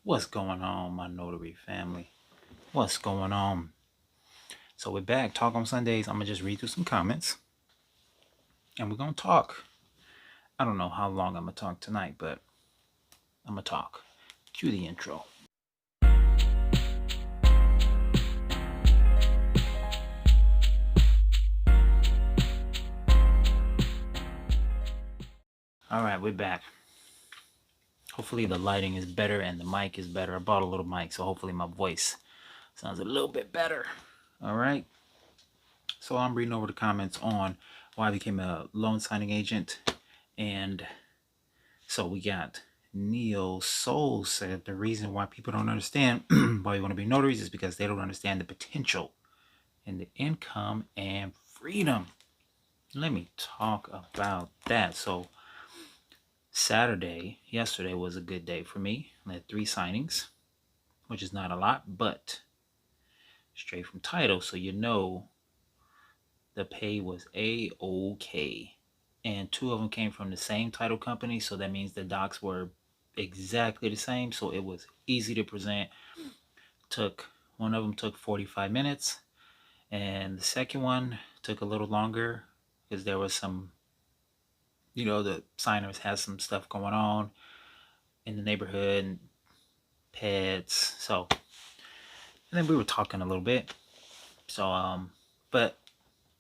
What's going on, my notary family? What's going on? So we're back. Talk on Sundays. I'm gonna just read through some comments, and we're gonna talk. I don't know how long I'm gonna talk tonight, but I'm gonna talk. Cue the intro. All right, we're back. Hopefully the lighting is better and the mic is better. I bought a little mic, so hopefully my voice sounds a little bit better. All right. So I'm reading over the comments on why I became a loan signing agent. And so we got Neo Soul said the reason why people don't understand why you want to be notaries is because they don't understand the potential and the income and freedom. Let me talk about that. So yesterday was a good day for me. I had 3 signings, which is not a lot, but straight from title, so you know the pay was A-OK. And 2 of them came from the same title company, so that means the docs were exactly the same, so it was easy to present. One of them took 45 minutes, and the second one took a little longer because there was some, the signers had some stuff going on in the neighborhood and pets. So, and then we were talking a little bit. So, but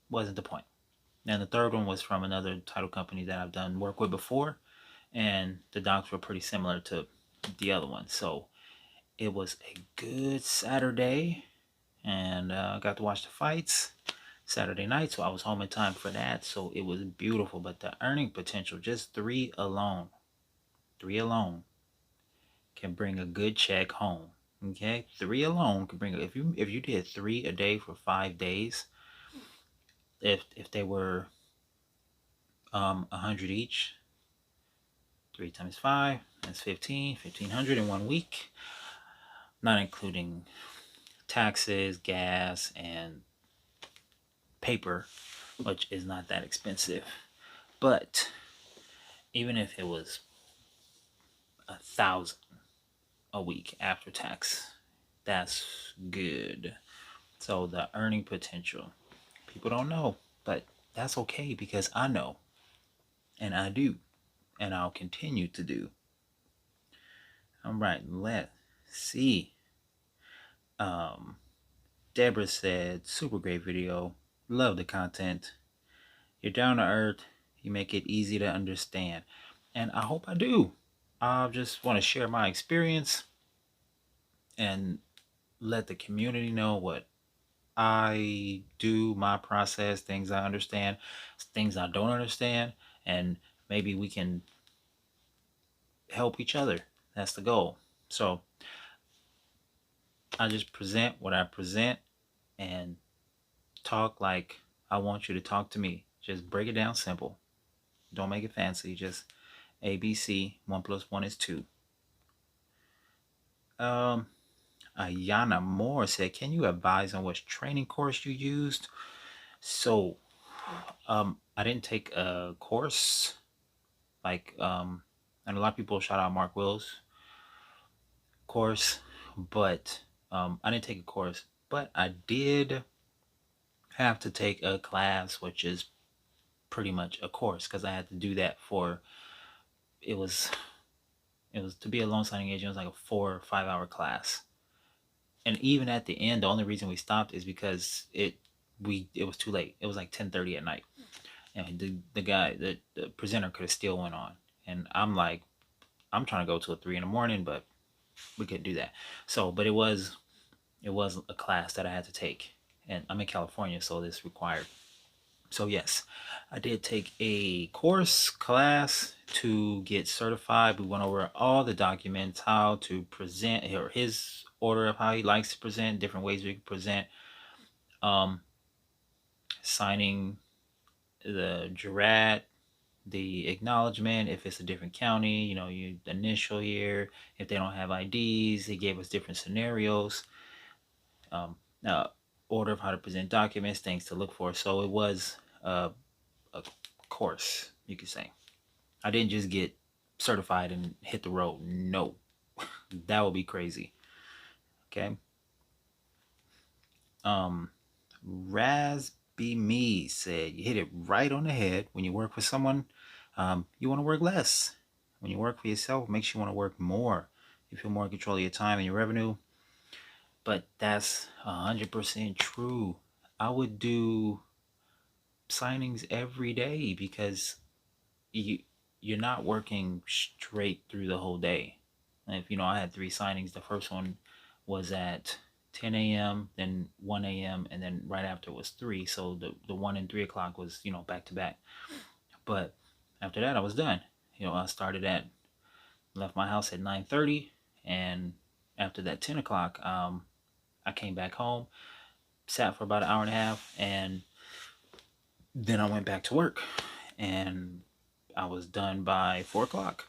wasn't the point. And the third one was from another title company that I've done work with before, and the docs were pretty similar to the other one. So it was a good Saturday, and I got to watch the fights Saturday night, so I was home in time for that. So it was beautiful. But the earning potential, just three alone can bring a good check home. Okay, 3 alone can bring, if you did 3 a day for 5 days, if they were 100 each, 3 times 5, that's 1,500 in 1 week, not including taxes, gas, and paper, which is not that expensive. But even if it was 1,000 a week after tax, that's good. So the earning potential, people don't know, but that's okay because I know, and I do, and I'll continue to do. All right, let's see. Deborah said, super great video. Love the content. You're down to earth. You make it easy to understand. And I hope I do. I just want to share my experience and let the community know what I do, my process, things I understand, things I don't understand, and maybe we can help each other. That's the goal. So I just present what I present and talk like I want you to talk to me. Just break it down simple. Don't make it fancy. Just ABC, 1 + 1 is 2. Ayana Moore said, can you advise on which training course you used? So, I didn't take a course and a lot of people shout out Mark Will's course, but I didn't take a course, but I did have to take a class, which is pretty much a course because I had to do that it was to be a loan signing agent. It was like a 4 or 5 hour class. And even at the end, the only reason we stopped is because it was too late. It was like 10:30 at night. And the presenter could have still went on. And I'm like, I'm trying to go till 3 in the morning, but we couldn't do that. So, but it was a class that I had to take. And I'm in California, so this required. So yes, I did take a class to get certified. We went over all the documents, how to present, or his order of how he likes to present, different ways we can present, signing the jurat, the acknowledgement, if it's a different county, you initial here, if they don't have IDs, they gave us different scenarios, order of how to present documents, things to look for. So it was a course, you could say. I didn't just get certified and hit the road. No. That would be crazy. Okay. Um, Rasby Me said, you hit it right on the head. When you work for someone, you want to work less. When you work for yourself, it makes you want to work more. You feel more in control of your time and your revenue. But that's 100% true. I would do signings every day because you you're not working straight through the whole day. If I had three signings, the first one was at 10 a.m., then 1 a.m., and then right after was 3. So the 1 and 3 o'clock was back to back. But after that, I was done. I started at left my house at 9:30, and after that 10 o'clock, I came back home, sat for about an hour and a half, and then I went back to work, and I was done by 4 o'clock.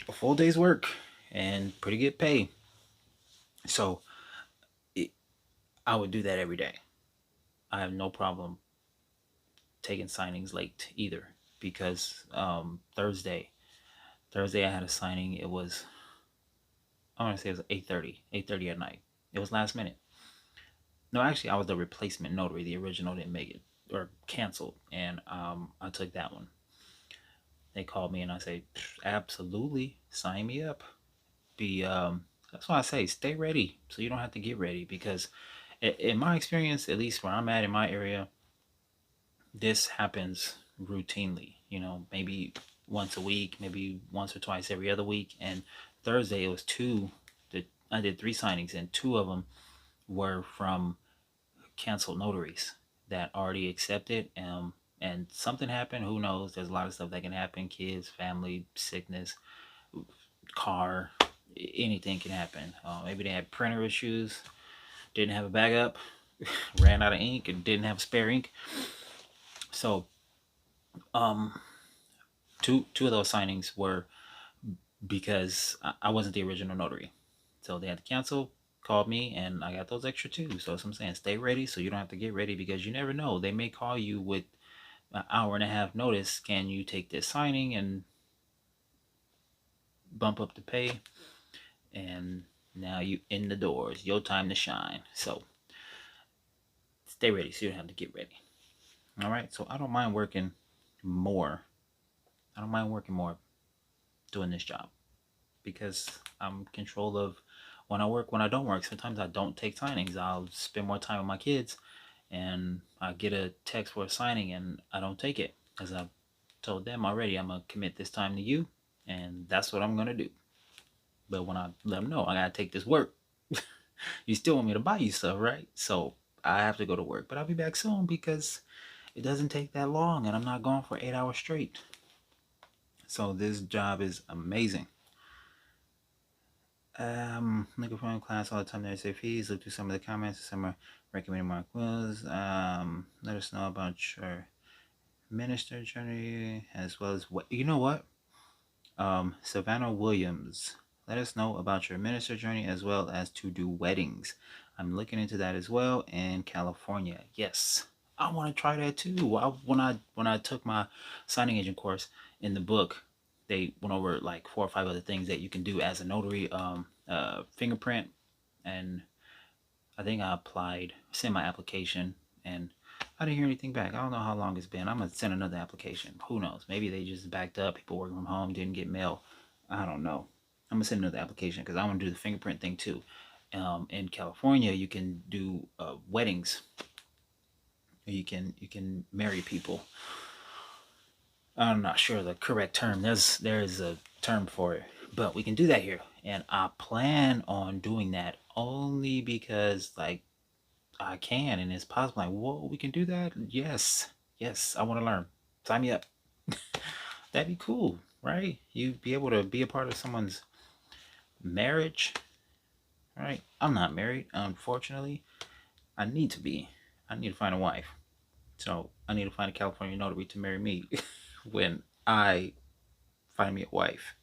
A full day's work and pretty good pay. So it, I would do that every day. I have no problem taking signings late either because Thursday I had a signing. It was I want to say it was 8:30 at night. It was last minute. No, actually, I was the replacement notary. The original didn't make it or canceled, and I took that one. They called me and I said, absolutely, sign me up. Be That's why I say stay ready so you don't have to get ready because in my experience, at least where I'm at in my area, this happens routinely. Maybe once a week, maybe once or twice every other week. And Thursday it was two. I did three signings, and two of them were from canceled notaries that already accepted. And something happened. Who knows? There's a lot of stuff that can happen. Kids, family, sickness, car, anything can happen. Maybe they had printer issues, didn't have a backup, ran out of ink, and didn't have spare ink. So, um, two of those signings were because I wasn't the original notary, so they had to cancel. Called me, and I got those extra two. So I'm saying, stay ready so you don't have to get ready because you never know. They may call you with an hour and a half notice. Can you take this signing and bump up the pay? And now you in the doors. Your time to shine. So stay ready so you don't have to get ready. All right. So I don't mind working more. I don't mind working more doing this job because I'm in control of when I work, when I don't work. Sometimes I don't take signings. I'll spend more time with my kids and I get a text for a signing and I don't take it because I've told them already I'm going to commit this time to you and that's what I'm going to do. But when I let them know I got to take this work, you still want me to buy you stuff, right? So I have to go to work, but I'll be back soon because it doesn't take that long and I'm not going for 8 hours straight. So this job is amazing. Looking for class all the time. There say fees. Look through some of the comments. Some are recommending Mark Wills. Let us know about your minister journey as well as what you know what. Savannah Williams. Let us know about your minister journey as well as to do weddings. I'm looking into that as well in California. Yes, I want to try that too. When I took my signing agent course in the book, they went over like 4 or 5 other things that you can do as a notary. Fingerprint, and I think I sent my application, and I didn't hear anything back. I don't know how long it's been. I'm gonna send another application. Who knows? Maybe they just backed up. People working from home didn't get mail. I don't know. I'm gonna send another application because I want to do the fingerprint thing too. In California, you can do weddings. You can marry people. I'm not sure the correct term. There's a term for it, but we can do that here, and I plan on doing that only because like I can and it's possible. Like, whoa, we can do that. Yes, yes, I want to learn. Sign me up. That'd be cool, right? You'd be able to be a part of someone's marriage, right? I'm not married, unfortunately. I need to be. I need to find a wife. So I need to find a California notary to marry me when I find me a wife.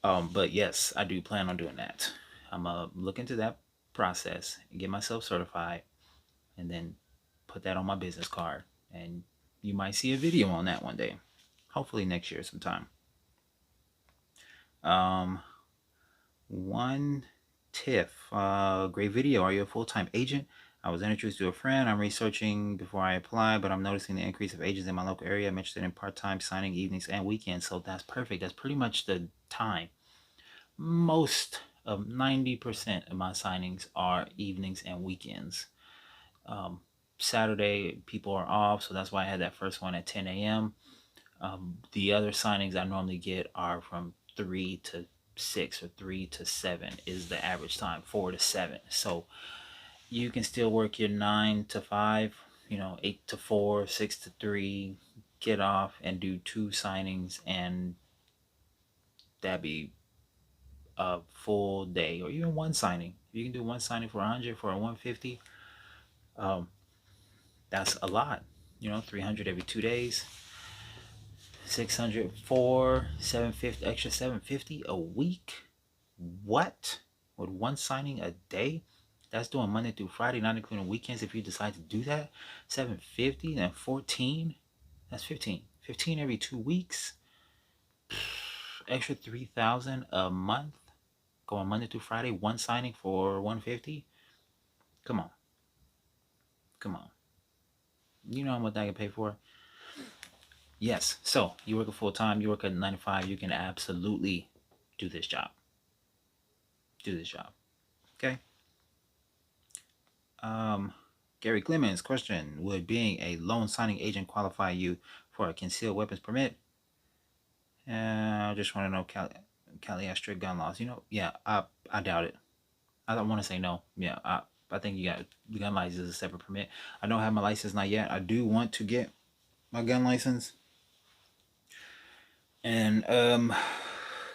But yes, I do plan on doing that. I'm gonna look into that process and get myself certified, and then put that on my business card. And you might see a video on that one day. Hopefully next year sometime. One Tiff, great video. Are you a full-time agent? I was introduced to a friend. I'm researching before I apply, but I'm noticing the increase of agents in my local area. I'm interested in part-time signing evenings and weekends. So that's perfect. That's pretty much the time. Most of 90% of my signings are evenings and weekends. Saturday, people are off, so that's why I had that first one at 10 a.m. The other signings I normally get are from 3 to 6 or 3 to 7 is the average time, 4 to 7. So you can still work your 9 to 5, 8 to 4, 6 to 3, get off and do 2 signings, and that'd be a full day, or even one signing. You can do one signing for 100, for a 150. That's a lot. 300 every 2 days. 600 for 750, extra 750 a week. What? With one signing a day? That's doing Monday through Friday, not including weekends. If you decide to do that, 750 and 14, that's 15. 15 every 2 weeks. Extra 3,000 a month. Going Monday through Friday, one signing for 150. Come on. Come on. You know how much I can pay for? Yes. So you work a full time, you work a 9 to 5, you can absolutely do this job. Do this job. Okay. Gary Clemens, question: would being a loan signing agent qualify you for a concealed weapons permit? I just want to know, Cali has strict gun laws. Yeah, I doubt it. I don't want to say no. Yeah, I think you got the gun license is a separate permit. I don't have my license, not yet. I do want to get my gun license and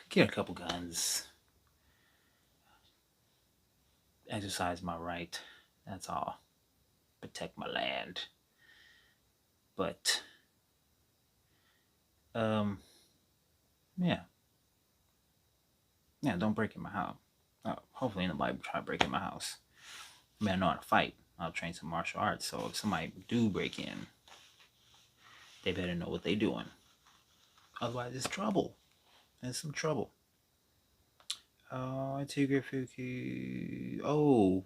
get a couple guns. Exercise my right. That's all. Protect my land. But yeah. Yeah, don't break in my house. Hopefully nobody try to break in my house. I mean, I know how to fight. I'll train some martial arts. So if somebody do break in, they better know what they doing. Otherwise, it's trouble. It's some trouble. Oh,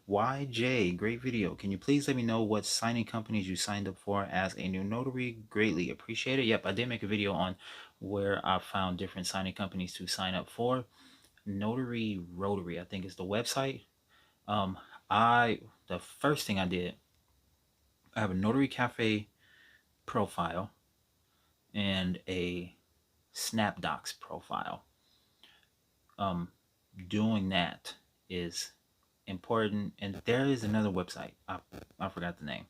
YJ, great video. Can you please let me know what signing companies you signed up for as a new notary? Greatly appreciate it. Yep, I did make a video on where I found different signing companies to sign up for. Notary Rotary, I think is the website. Um, the first thing I did, I have a Notary Cafe profile and a SnapDocs profile. Doing that is important, and there is another website. I forgot the name,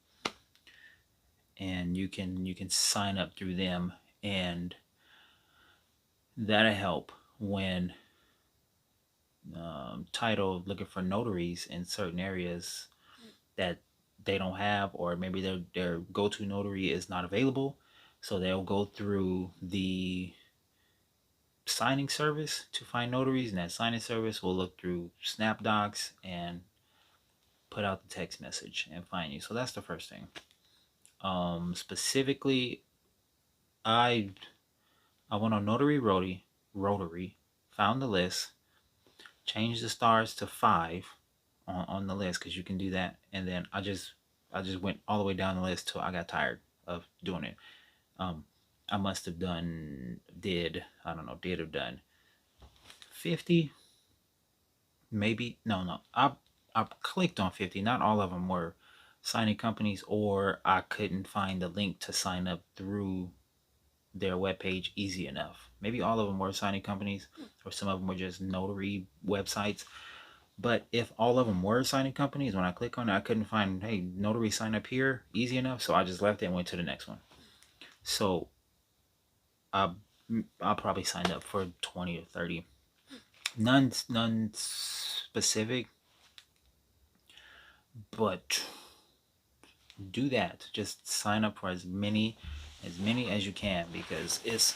and you can sign up through them, and that'll help when title looking for notaries in certain areas that they don't have, or maybe their go-to notary is not available, so they'll go through the signing service to find notaries, and that signing service will look through SnapDocs and put out the text message and find you. So that's the first thing. Specifically, I went on Notary Rotary, found the list, changed the stars to 5 on the list, because you can do that, and then I just went all the way down the list till I got tired of doing it. I must have did have done 50, maybe. No, I clicked on 50. Not all of them were signing companies, or I couldn't find the link to sign up through their webpage easy enough. Maybe all of them were signing companies, or some of them were just notary websites. But if all of them were signing companies, when I click on it, I couldn't find, hey, notary sign up here easy enough. So I just left it and went to the next one. So I probably signed up for 20 or 30. None specific, but do that. Just sign up for as many as you can, because it's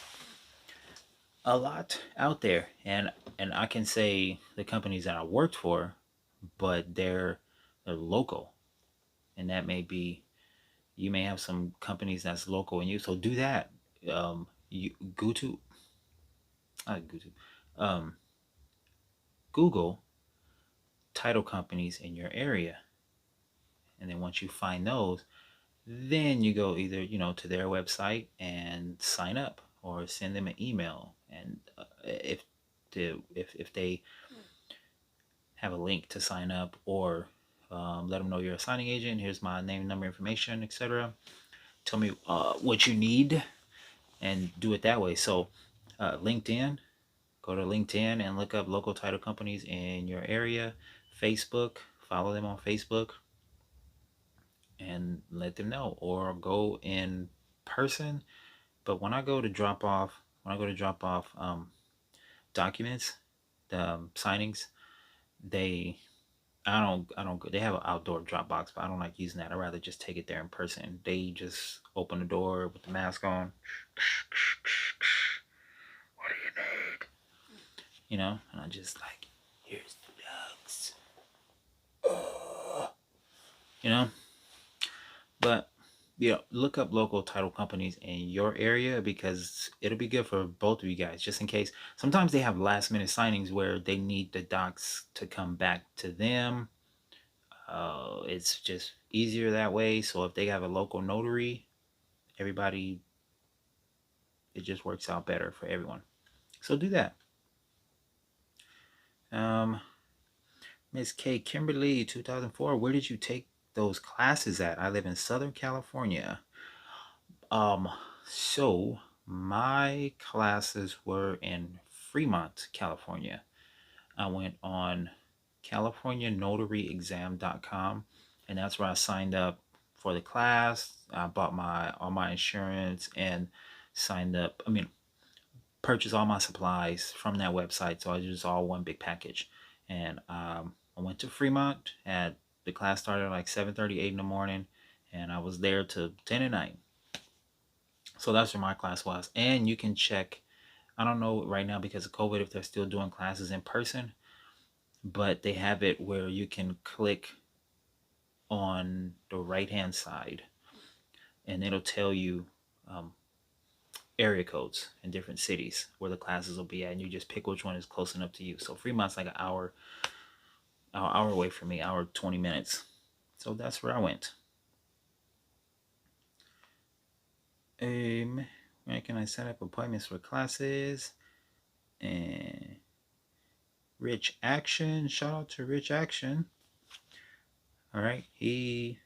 a lot out there, and I can say the companies that I worked for, but they're local, and that may be, you may have some companies that's local in you, so do that. You go to Google title companies in your area. And then once you find those, then you go either, to their website and sign up, or send them an email. And if they have a link to sign up, or let them know you're a signing agent. Here's my name, number, information, etc. Tell me what you need, and do it that way. So LinkedIn, go to LinkedIn and look up local title companies in your area. Facebook, follow them on Facebook and let them know, or go in person. But when I go to drop off documents, the signings, they I don't go. They have an outdoor drop box, but I don't like using that. I'd rather just take it there in person. They just open the door with the mask on. What do you need? And I just like, here's the drugs. You know, but look up local title companies in your area, because it'll be good for both of you guys, just in case. Sometimes they have last minute signings where they need the docs to come back to them. It's just easier that way. So if they have a local notary, everybody, it just works out better for everyone. So do that. Miss K. Kimberly, 2004. Where did you take those classes at? I live in Southern California. So my classes were in Fremont, California. I went on CaliforniaNotaryExam.com, and that's where I signed up for the class. I bought all my insurance and signed up. Purchased all my supplies from that website. So I just all one big package. And I went to Fremont. At the class started at like 7:30, 8 in the morning, and I was there till 10 at night. So that's where my class was. And you can check. I don't know right now because of COVID if they're still doing classes in person, but they have it where you can click on the right hand side, and it'll tell you area codes in different cities where the classes will be at, and you just pick which one is close enough to you. So Fremont's like an hour away from me, hour 20 minutes. So that's where I went. Where can I set up appointments for classes? And Rich Action, shout out to Rich Action. All right, he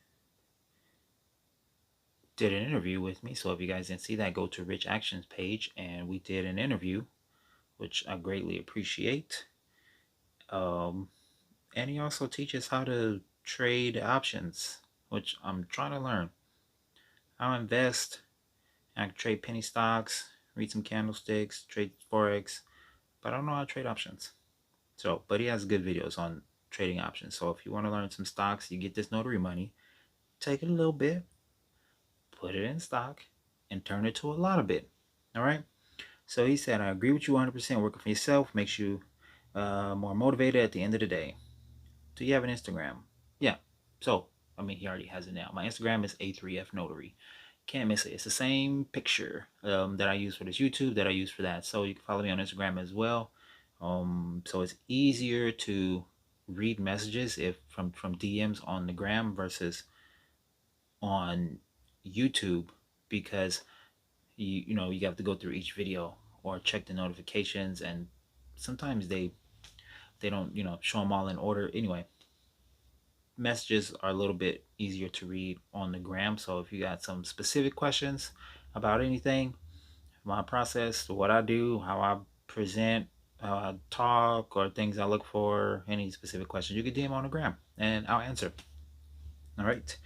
did an interview with me. So if you guys didn't see that, go to Rich Action's page, and we did an interview, which I greatly appreciate. And he also teaches how to trade options, which I'm trying to learn. I'll invest. I can trade penny stocks, read some candlesticks, trade forex, but I don't know how to trade options. So, but he has good videos on trading options. So if you want to learn some stocks, you get this notary money, take it a little bit, put it in stock, and turn it to a lot of it. All right. So he said, I agree with you 100%. Working for yourself makes you more motivated at the end of the day. Do you have an Instagram? Yeah. So, he already has it now. My Instagram is A3F Notary. Can't miss it. It's the same picture that I use for this YouTube that I use for that. So you can follow me on Instagram as well. So it's easier to read messages if from DMs on the gram versus on YouTube, because you have to go through each video or check the notifications, and sometimes they don't show them all in order. Anyway, messages are a little bit easier to read on the gram. So if you got some specific questions about anything, my process, what I do, how I present, how I talk, or things I look for, any specific questions, you can DM on the gram and I'll answer. All right.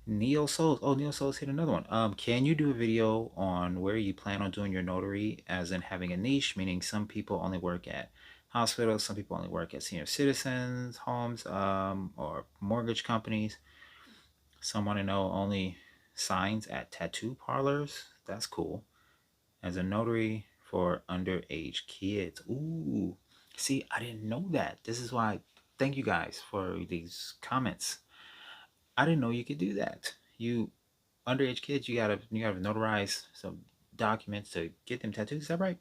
Neo Souls. Oh, Neo Souls hit another one. Can you do a video on where you plan on doing your notary, as in having a niche, meaning some people only work at hospitals, some people only work at senior citizens homes, or mortgage companies. Some want to know only signs at tattoo parlors. That's cool. As a notary for underage kids. Ooh, see, I didn't know that. This is why. Thank you guys for these comments. I didn't know you could do that. You underage kids, you gotta notarize some documents to get them tattoos. Is that right?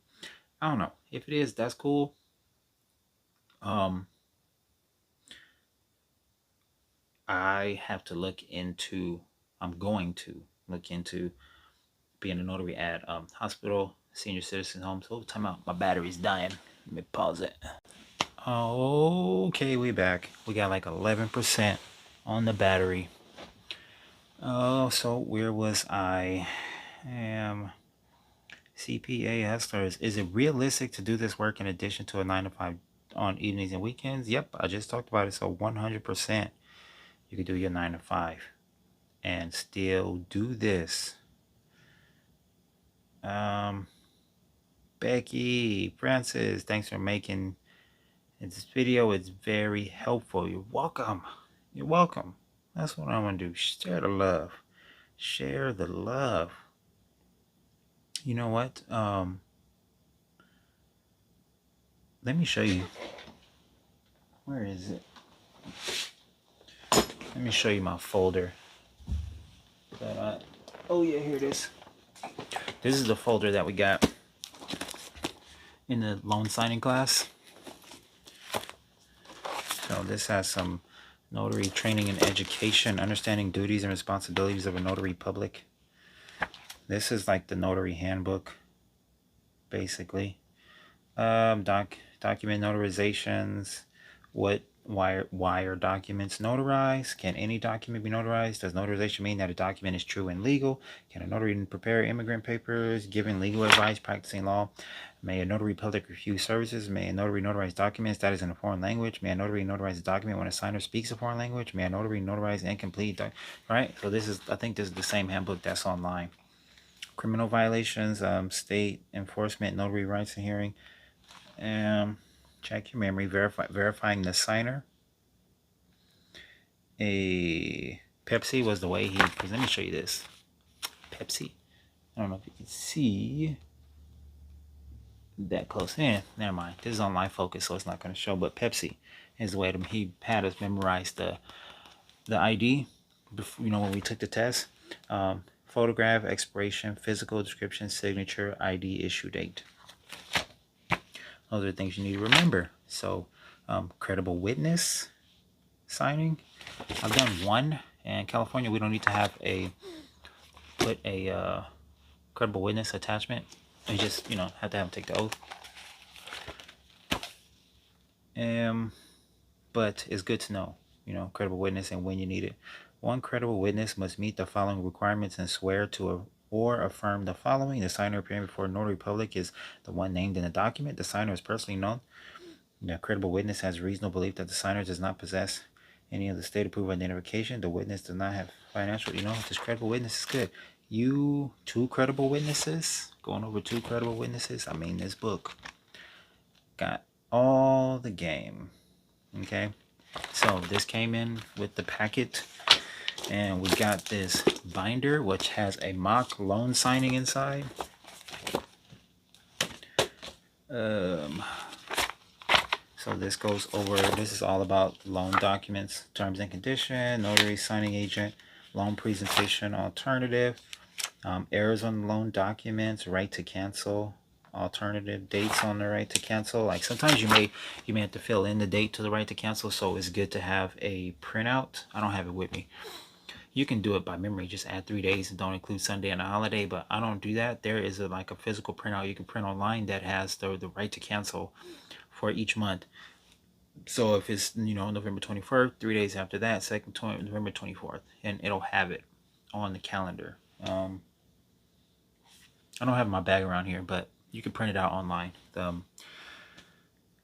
I don't know. If it is, that's cool. I'm going to look into being a notary at hospital, senior citizen homes. Oh, time out. My battery's dying. Let me pause it. Okay, we back. We got like 11% on the battery. Oh, so where was I? CPA hustlers. Is it realistic to do this work in addition to a 9 to 5 on evenings and weekends? Yep, I just talked about it. So 100% you could do your 9 to 5 and still do this. Becky, Francis, thanks for making this video. It's very helpful. You're welcome. You're welcome. That's what I'm going to do. Share the love. Share the love. You know what? Let me show you. Where is it? Let me show you my folder. Oh yeah, here it is. This is the folder that we got in the loan signing class. So this has some notary training and education, understanding duties and responsibilities of a notary public. This is like the notary handbook, basically. Document notarizations. Why are documents notarized? Can any document be notarized? Does notarization mean that a document is true and legal? Can a notary prepare immigrant papers, giving legal advice, practicing law? May a notary public refuse services? May a notary notarize documents that is in a foreign language? May a notary notarize a document when a signer speaks a foreign language? May a notary notarize incomplete right? So I think this is the same handbook that's online. Criminal violations, state enforcement, notary rights and hearing. Check your memory, verifying the signer. A Pepsi was the way he. Let me show you this. Pepsi. I don't know if you can see that close in. Never mind. This is on live focus, so it's not going to show. But Pepsi is the way he had us memorize the ID. Before, when we took the test. Photograph, expiration, physical description, signature, ID, issue date. Those are the things you need to remember. So, credible witness signing. I've done one. In California, we don't need to have put a credible witness attachment. You just, have to have them take the oath. But it's good to know, credible witness and when you need it. One credible witness must meet the following requirements and swear to or affirm the following. The signer appearing before notary public is the one named in the document. The signer is personally known. The credible witness has reasonable belief that the signer does not possess any of the state approved identification. The witness does not have financial, this credible witness is good. Two credible witnesses, going over two credible witnesses. I mean, this book got all the game. Okay, so this came in with the packet, and we got this binder which has a mock loan signing inside. So this goes over, this is all about loan documents, terms and condition, notary, signing agent, loan presentation, alternative, errors on loan documents, right to cancel, alternative, dates on the right to cancel. Like sometimes you may have to fill in the date to the right to cancel, so it's good to have a printout. I don't have it with me. You can do it by memory, just add 3 days and don't include Sunday and a holiday, but I don't do that. There is a physical printout you can print online that has the right to cancel for each month. So if it's November 21st, 3 days after that, November 24th, and it'll have it on the calendar. I don't have my bag around here, but you can print it out online. The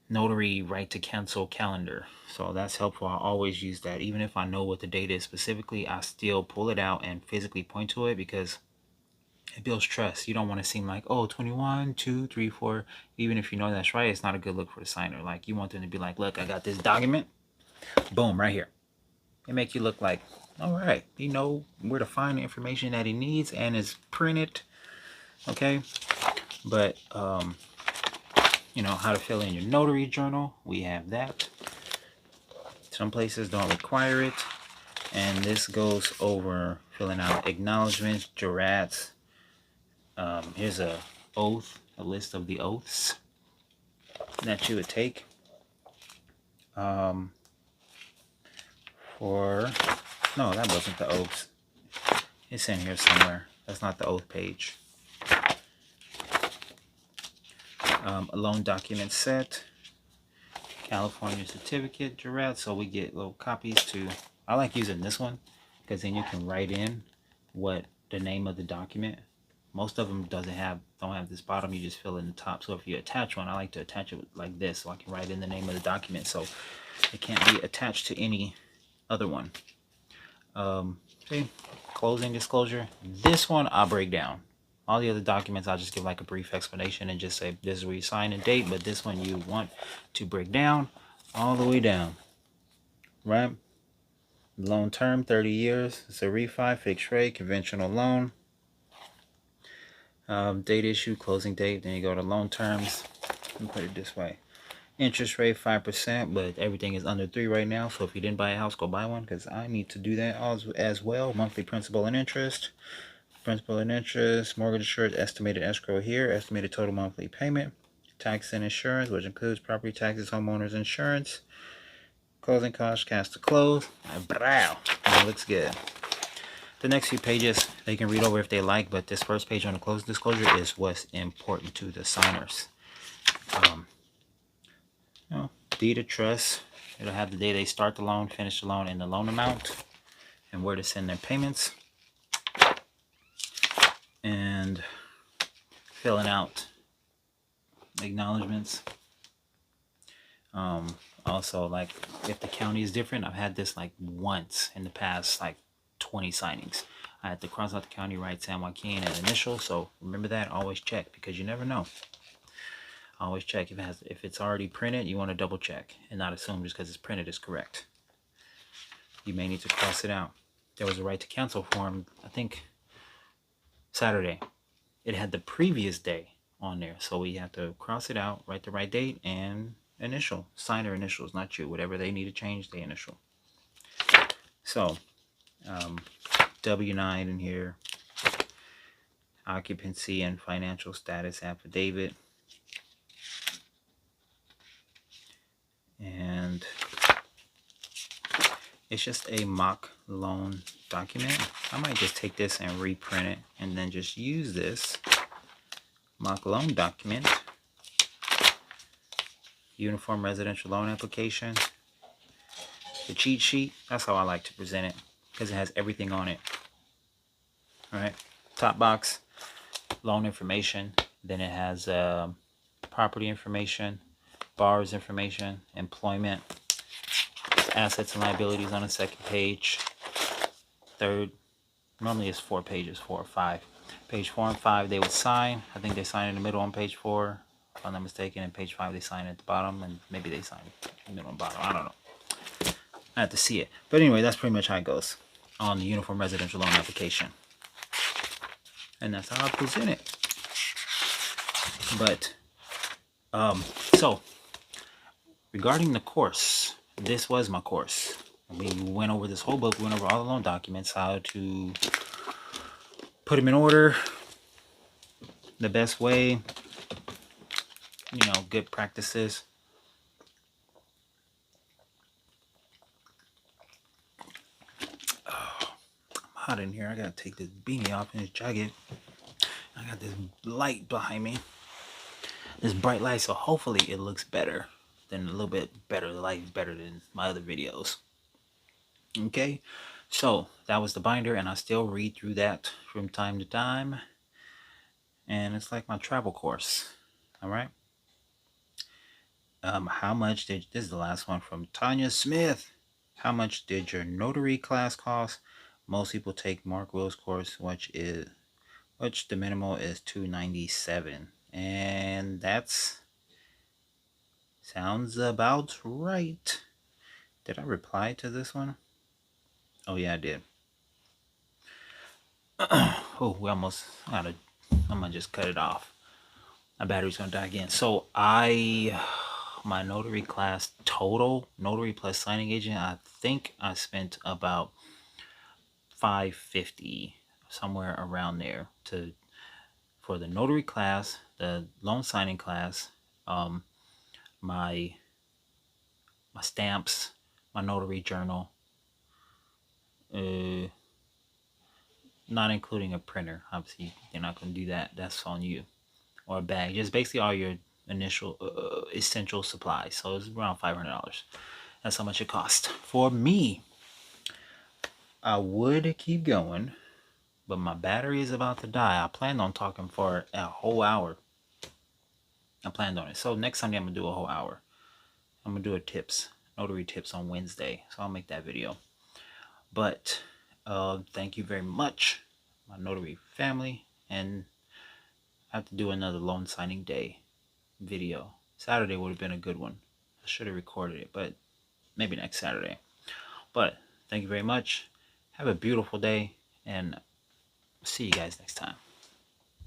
notary right to cancel calendar. So that's helpful. I always use that. Even if I know what the date is specifically, I still pull it out and physically point to it because it builds trust. You don't want to seem like, 21, 2, 3, 4. Even if you know that's right, it's not a good look for the signer. Like, you want them to be like, look, I got this document. Boom, right here. It make you look like, all right, you know where to find the information that he needs and it's printed. Okay. But, how to fill in your notary journal. We have that. Some places don't require it. And this goes over filling out acknowledgments, jurats. Here's a list of the oaths. that you would take for, no, that wasn't the oaths. It's in here somewhere. That's not the oath page. A loan document set, California certificate, Gerard. So we get little copies to, I like using this one because then you can write in what the name of the document. Most of them don't have this bottom, you just fill in the top. So if you attach one, I like to attach it like this so I can write in the name of the document so it can't be attached to any other one. See, closing disclosure. This one I'll break down. All the other documents I'll just give like a brief explanation and just say this is where you sign and date, but this one you want to break down all the way down. Right? Loan term 30 years. It's a refi, fixed rate, conventional loan. Date issue, closing date. Then you go to loan terms. Let me put it this way. Interest rate 5%, but everything is under 3 right now. So if you didn't buy a house, go buy one because I need to do that as well. Monthly principal and interest. Principal and interest, mortgage insurance, estimated escrow here, estimated total monthly payment, tax and insurance, which includes property taxes, homeowners insurance, closing costs, cash to close. Brow. That looks good. The next few pages they can read over if they like, but this first page on the closing disclosure is what's important to the signers. Deed of trust. It'll have the day they start the loan, finish the loan, and the loan amount, and where to send their payments. And filling out acknowledgments. Also, like if the county is different, I've had this like once in the past like 20 signings. I had to cross out the county, write San Joaquin and initial. So remember that, always check because you never know. Always check if it's already printed. You want to double check and not assume just because it's printed is correct. You may need to cross it out. There was a right to cancel form, I think Saturday. It had the previous day on there, so we have to cross it out, write the right date, and initial. Sign their initials, not you. Whatever they need to change, they initial. So, W-9 in here. Occupancy and financial status affidavit. And it's just a mock loan document. I might just take this and reprint it and then just use this mock loan document. Uniform residential loan application. The cheat sheet, that's how I like to present it because it has everything on it. All right, top box, loan information. Then it has property information, borrower's information, employment, assets and liabilities on the second page. Third, normally it's 4 pages, 4 or 5. Page 4 and 5 they would sign. I think they sign in the middle on page 4, if I'm not mistaken. And page 5 they sign at the bottom, and maybe they sign in the middle and bottom. I don't know. I have to see it. But anyway, that's pretty much how it goes on the uniform residential loan application. And that's how I present it. But so regarding the course, this was my course. We went over this whole book. We went over all the loan documents, how to put them in order, the best way, good practices. Oh, I'm hot in here. I gotta take this beanie off and this jacket. I got this light behind me, this bright light, so hopefully it looks better than a little bit better. The light is better than my other videos. Okay, so that was the binder, and I still read through that from time to time, and it's like my travel course. All right. How much did, this is the last one from Tanya Smith. How much did your notary class cost? Most people take Mark Will's course, which the minimal is $297, and that's sounds about right. Did I reply to this one? Oh yeah, I did. Oh, we almost I'm gonna just cut it off. My battery's gonna die again. So my notary class total, notary plus signing agent, I think I spent about $550, somewhere around there, for the notary class, the loan signing class. my stamps, my notary journal, not including a printer. Obviously, you're not going to do that. That's on you. Or a bag. Just basically all your initial essential supplies. So it's around $500. That's how much it cost. For me, I would keep going, but my battery is about to die. I planned on talking for a whole hour. I planned on it. So next Sunday, I'm going to do a whole hour. I'm going to do a notary tips on Wednesday. So I'll make that video. But thank you very much, my notary family. And I have to do another loan signing day video. Saturday would have been a good one. I should have recorded it, but maybe next Saturday. But thank you very much. Have a beautiful day, and see you guys next time.